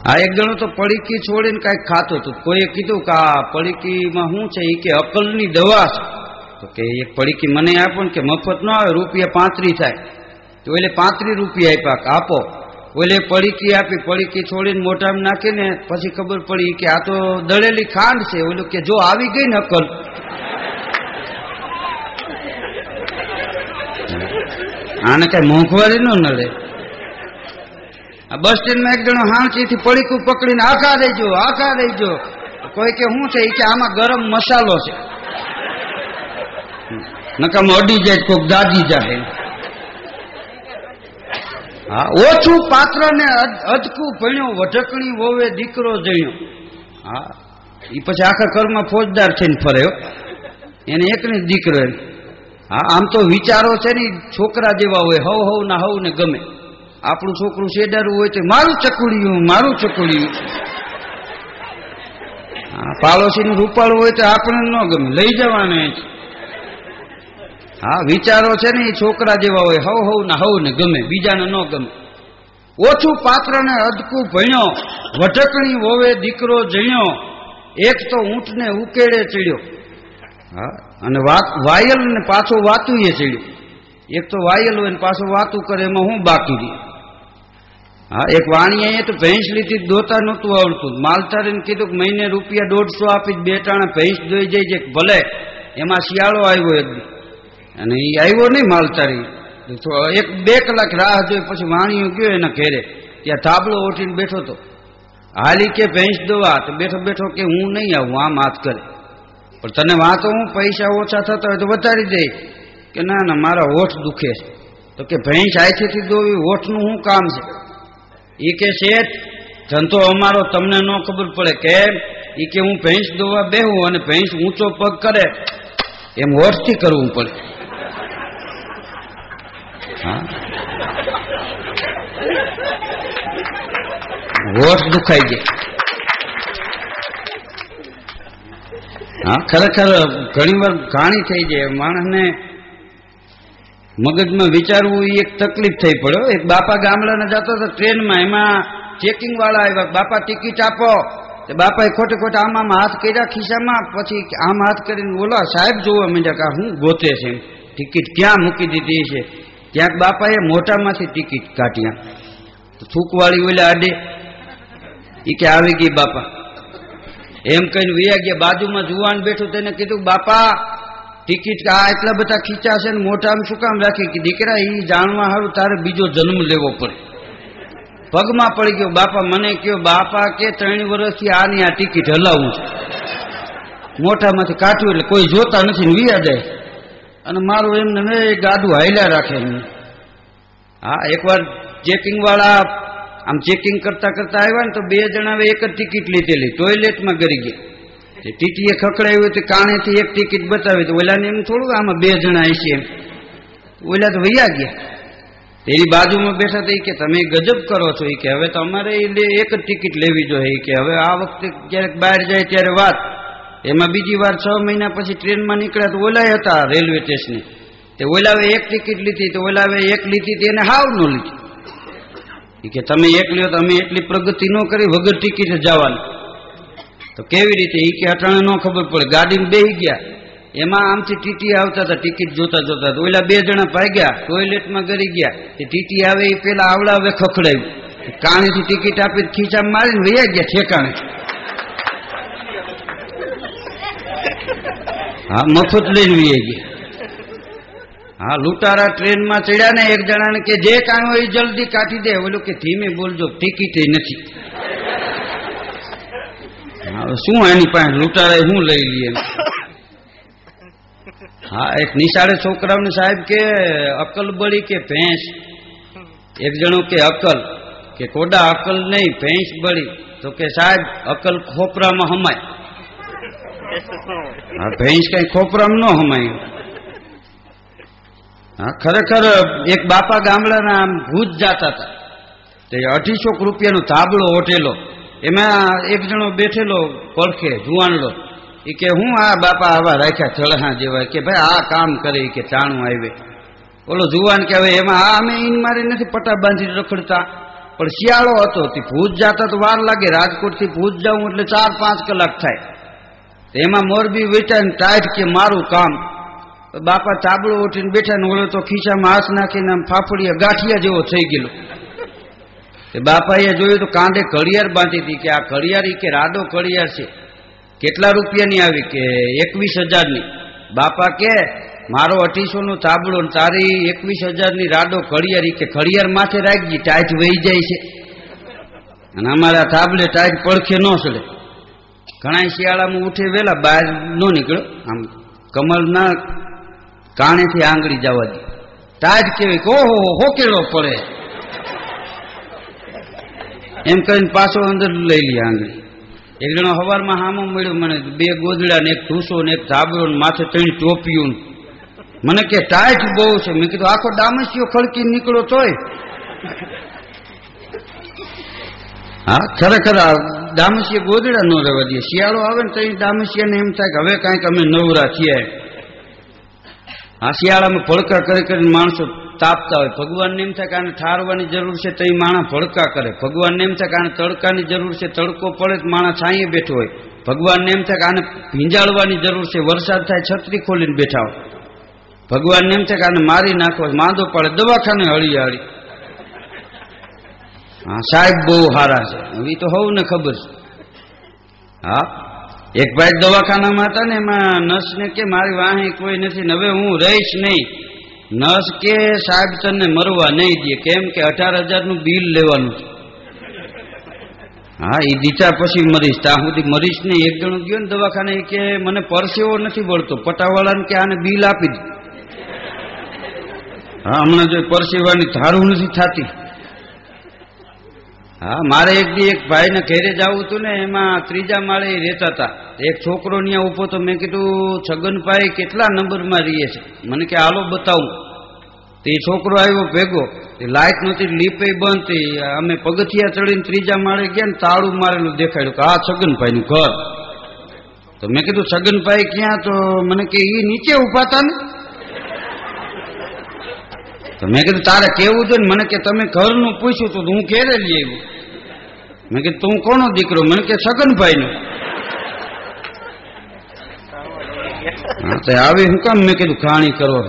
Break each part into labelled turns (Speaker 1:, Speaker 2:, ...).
Speaker 1: આ એક જણો તો પડીકી છોડીને કાંઈક ખાતો હતો. કોઈએ કીધું કે આ પડીકીમાં શું છે? એ કે અકલની દવા છે. તો કે એક પડીકી મને આપો ને. કે મફત ન આવે, ₹35 થાય. તો એટલે ₹35 આપ્યા, આપો. ઓલે પડીકી આપી, પડીકી છોડીને મોઢામાં નાખીને પછી ખબર પડી કે આ તો દળેલી ખાંડ છે. ઓલું કે જો આવી ગઈ ને અકલ. આને કઈ મોંઘવારી ન નડે. આ બસ સ્ટેન્ડમાં એક જણો હાંચીથી પડીકું પકડીને આખા દેજો, આખા દેજો. કોઈ કે શું છે? એ કે આમાં ગરમ મસાલો છે. નકામ અડી જાય, કોઈક દાજી જાય. હા, ઓછું પાત્ર ને અધકું ભણ્યો, વઢકણી વોવે દીકરો જણ્યો. હા, એ પછી આખા ઘરમાં ફોજદાર થઈને ફરે. એને એકને જ દીકરો. હા, આમ તો વિચારો છે ને છોકરા જેવા હોય, હવ ના હવ ને ગમે. આપણું છોકરું શેડારું હોય તો મારું ચકુડિયું, મારું ચકુડિયું. હા, પાડોશીનું રૂપાળું હોય તો આપણે ન ગમે, લઈ જવાને. હા, વિચારો છે ને એ છોકરા જેવા હોય, હવ ના હવ ને ગમે, બીજાને ન ગમે. ઓછું પાત્ર ને અધકું ભણ્યો, વઢકણી વોવે દીકરો જણ્યો. એક તો ઊંટને ઉકેડે ચડ્યો. હા, અને વાયલ ને પાછો વાતું એ ચડ્યો. એક તો વાયલ હોય ને પાછો વાતું કરે, એમાં હું બાકી રહી. હા, એક વાણીએ તો ભેંસ લીધી, દોતા નહોતું આવડતું. માલધારીને કીધું કે મહિને ₹150 આપી 2 ટાણા ભેંસ દોઈ જાય. ભલે એમાં શિયાળો આવ્યો એક દી, અને એ આવ્યો નહીં માલધારી. 1-2 કલાક રાહ જોઈ. પછી વાણીઓ ગયો એના ઘેરે, ત્યાં ધાબળો ઓઠીને બેઠો હતો. હાલી કે ભેંસ દોવા. તો બેઠો બેઠો કે હું નહીં આવું, આમ હાથ કરે. પણ તને વાંચો હું પૈસા ઓછા થતા હોય તો વધારી દે. કે ના મારા હોઠ દુખે છે. તો કે ભેંસ આયથી દોવી, હોઠનું શું કામ છે? એ કે શેઠ, ધંધો અમારો તમને ન ખબર પડે. કેમ? એ કે હું ભેંસ દોવા બેહું અને ભેંસ ઊંચો પગ કરે એમ હોઠથી કરવું પડે. હા, હોઠ દુખાઈ જાય. હા, ખરેખર ઘણી વાર ઘાણી થઈ જાય માણસને. મગજમાં વિચારવું એ એક તકલીફ થઈ પડ્યો. એક બાપા ગામડાને જતો હતો ટ્રેનમાં, એમાં ચેકિંગ વાળા આવ્યા. બાપા ટિકિટ આપો. બાપાએ ખોટે ખોટા આમ હાથ કર્યા ખિસ્સામાં. પછી આમ હાથ કરીને બોલા સાહેબ જોવા માંડ્યા કે શું ગોતે છે, ટિકિટ ક્યાં મૂકી દીધી છે. ક્યાંક બાપાએ મોઢામાંથી ટિકિટ કાઢ્યા. થૂકવાળી ઓલા આડે એ કે આવી ગઈ બાપા, એમ કહીને વૈયા ગયા. બાજુમાં જુવાન બેઠું, તેને કીધું બાપા ટિકિટ આ એટલા બધા ખીચા છે ને મોઢામાં શું કામ રાખી? કે દીકરા એ જાણવા સારું તારે બીજો જન્મ લેવો પડે. પગમાં પડી ગયો. બાપા મને કયો. બાપા કે 3 વર્ષથી આની આ ટિકિટ હલાવું છે. મોઢામાંથી કાઢ્યું એટલે કોઈ જોતા નથી ને વિયા જાય. અને મારું એમને ગાડું હાલ્યા રાખે. હા, એકવાર ચેકિંગ વાળા આમ ચેકિંગ કરતા કરતા આવ્યા ને તો 2 જણાએ એક જ ટિકિટ લીધેલી, ટોયલેટમાં ગરી ગયા. ટીટીએ ખખડાવ્યું તો કાણેથી એક ટિકિટ બતાવી. તો ઓલાને એમ થોડું આમાં 2 જણા હશે એમ. ઓલા તો વૈયા ગયા. એની બાજુમાં બેઠા તો કે તમે ગજબ કરો છો. એ કે હવે તો અમારે એક જ ટિકિટ લેવી જોઈએ. કે હવે આ વખતે ક્યારેક બહાર જાય ત્યારે વાત. એમાં બીજી વાર 6 મહિના પછી ટ્રેનમાં નીકળ્યા તો ઓલાય હતા રેલવે સ્ટેશને. તે ઓલાવે એક ટિકિટ લીધી, તો ઓલાવે એક લીધી હતી, એને હાવ ન લીધી. એ કે તમે એક લ્યો તો અમે એટલી પ્રગતિ ન કરી, વગર ટિકિટ જવાનું. તો કેવી રીતે? એ કે અટાણે ન ખબર પડે. ગાડીમાં બેસી ગયા, એમાં આમથી ટીટી આવતા હતા ટિકિટ જોતા જોતા. તો ઓલા 2 જણા ભાગ્યા, ટોયલેટમાં ગરી ગયા. તે ટીટી આવે એ પેલા આવડાવે ખખડાવ્યું, કાણીથી ટિકિટ આપી ખીચામાં મારીને વૈયા ગયા ઠેકાણે. હા, મફત લઈને વૈયા ગયા. હા, લૂંટારા ટ્રેનમાં ચડ્યા ને એક જણાને કે જે કાંઈ હોય એ જલ્દી કાઢી દે. ઓલું કે ધીમે બોલજો, ટિકિટ નથી. શું એની પાસે લૂંટારાએ શું લઈ લઈએ. હા, એક નિશાળે છોકરાઓને સાહેબ કે અકલ બળી કે ભેંસ? એક જણો કે અકલ. કે કોડા અકલ નહીં, ભેંસ બળી. તો કે સાહેબ અકલ ખોપરામાં હમાય. હા, ભેંસ કઈ ખોપરામાં ન હમાય. હા, ખરેખર એક બાપા ગામડાના આમ ભૂજ જતા હતા. તે 250 રૂપિયાનો ધાબળો ઓટેલો. એમાં એક જણો બેઠેલો પડખે જુવાનડો. એ કે હું આ બાપા આવા રાખ્યા થળહા જેવા. કે ભાઈ આ કામ કરે કે ચાણું આવે. ઓલો જુવાન કે હવે એમાં આ અમે ઈન મારી નથી પટા બાંધી રખડતા. પણ શિયાળો હતો. ભુજ જતા તો વાર લાગે, રાજકોટથી ભુજ જાઉં એટલે 4-5 કલાક થાય. એમાં મોરબી વેચાય ને ટાઈટ કે મારું કામ. બાપા તાબડો ઉઠીને બેઠા ને ઓળો તો ખિસ્સામાં હાથ નાખીને ફાફડિયા ગાંઠિયા જેવો થઈ ગયેલો. બાપાએ જોયું તો કાંધે ઘડિયાળ બાંધી હતી કે આ ઘડિયાળ કે રાડો ઘડિયાળ છે. કેટલા રૂપિયાની આવી? કે 21,000ની. બાપા કે મારો 2800નો તાબડો ને તારી 21,000ની રાડો ઘડિયાળ. કે ઘડિયાળ માથે રાખજી, ટાઈટ વહી જાય છે. અને અમારા તાબડે ટાઈટ પડખે ન ચડે. ઘણા શિયાળામાં ઉઠે વેલા બહાર ન નીકળ્યો, આમ કમરના કાણેથી આંગળી જવા દે. ટાઈટ કેવી કે ઓહો હોકેલો પડે એમ કહીને પાછો અંદર લઈ લે આંગળી. એક જણો સવારમાં હામો મળ્યો મને, 2 ગોદડા ને 1 ઢૂસો ને 1 ધાબળો ને માથે 3 ટોપિયું. મને કે ટાઈટ બહુ છે. મેં કીધું આખો ડામસિયો ખડકી નીકળો તોય. હા ખરેખર ડામસિયા ગોદડા ન રહેવા દે. શિયાળો આવે ને તો ડામસિયાને એમ થાય કે હવે કાંઈક અમે નવરા છીએ. આ શિયાળામાં ભડકા કરી કરીને માણસો તાપતા હોય. ભગવાનને એમ થાય કે આને ઠારવાની જરૂર છે તો એ માણસ ભડકા કરે. ભગવાનને એમ થાય કે આને તડકાની જરૂર છે, તડકો પડે તો માણસ છાંયે બેઠો હોય. ભગવાનને એમ થાય કે આને ભીંજાળવાની જરૂર છે, વરસાદ થાય છત્રી ખોલીને બેઠા હોય. ભગવાનને એમ થાય કે આને મારી નાખો, માંદો પડે દવાખાને હળીયાળી. હા સાહેબ બહુ સારા છે, એ તો હવને ખબર છે. હા એક ભાઈ દવાખાનામાં હતા ને, એમાં નર્સને કે મારી વાહે કોઈ નથી ને હવે હું રહીશ નહીં. નર્સ કે સાહેબ તને મરવા નહીં દે. કેમ કે 18,000નું બિલ લેવાનું છે. હા એ દીધા પછી મરીશ, ત્યાં સુધી મરીશ નહીં. એક જણો ગયો ને દવાખાને, કે મને પરસેવો નથી વળતો. પટાવાળાને કે આને બિલ આપી દે. હા હમણાં જો પરસેવાની ધારું નથી થતી. હા મારે એક દી એક ભાઈને ઘેરે જવું હતું ને, એમાં 3જા માળે રહેતા હતા. એક છોકરો ત્યાં ઉભો તો મેં કીધું છગનભાઈ કેટલા નંબરમાં રહીએ છે? મને કે હાલો બતાવું. તો એ છોકરો આવ્યો ભેગો. લાઇટ નહોતી, લીપે બંધ હતી. અમે પગથિયા ચડીને 3જા માળે ગયા ને તાળું મારેલું દેખાડ્યું કે આ છગનભાઈનું ઘર. તો મેં કીધું છગનભાઈ ક્યાં? તો મને કે એ નીચે ઉભા હતા ને. તો મેં કીધું તારે કેવું છે ને? મને કે તમે ઘરનું પૂછ્યું તો હું ઘેરે લઈ આવ્યો. મેં કીધું તું કોનો દીકરો? મને કે છગનભાઈનો. હા તો આવી હું કામ મેં કીધું ખાણી કરો.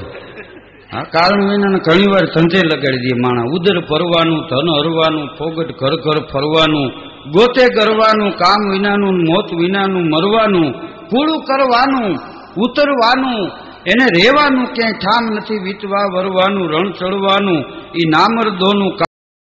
Speaker 1: હા કારણ વિનાને ઘણી વાર ધંધે લગાડી દઈએ માણા. ઉદર ભરવાનું, ધન હરવાનું, ફોગટ ઘર ઘર ફરવાનું, ગોતે ગરવાનું, કામ વિનાનું, મોત વિનાનું મરવાનું, કૂડું કરવાનું, ઉતરવાનું, એને રહેવાનું ક્યાંય ઠામ નથી, વીતવા વરવાનું, રણ ચડવાનું, એ નામર્દોનું